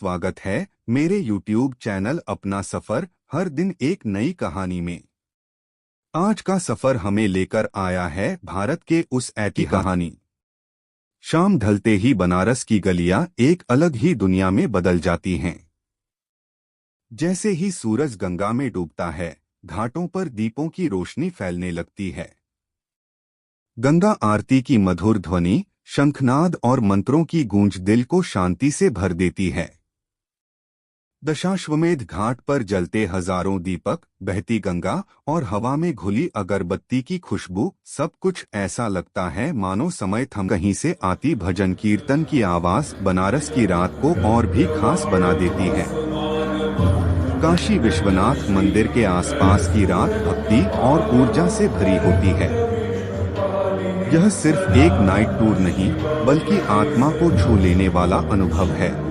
स्वागत है मेरे YouTube चैनल अपना सफर हर दिन एक नई कहानी में। आज का सफर हमें लेकर आया है भारत के उस ऐतिहासिक कहानी। शाम ढलते ही बनारस की गलियां एक अलग ही दुनिया में बदल जाती हैं। जैसे ही सूरज गंगा में डूबता है, घाटों पर दीपों की रोशनी फैलने लगती है। गंगा आरती की मधुर ध्वनि, शंखनाद और मंत्रों की गूंज दिल को शांति से भर देती है। दशाश्वमेध घाट पर जलते हजारों दीपक, बहती गंगा और हवा में घुली अगरबत्ती की खुशबू, सब कुछ ऐसा लगता है मानो समय थम। कहीं से आती भजन कीर्तन की आवाज बनारस की रात को और भी खास बना देती है। काशी विश्वनाथ मंदिर के आसपास की रात भक्ति और ऊर्जा से भरी होती है। यह सिर्फ एक नाइट टूर नहीं, बल्कि आत्मा को छू लेने वाला अनुभव है।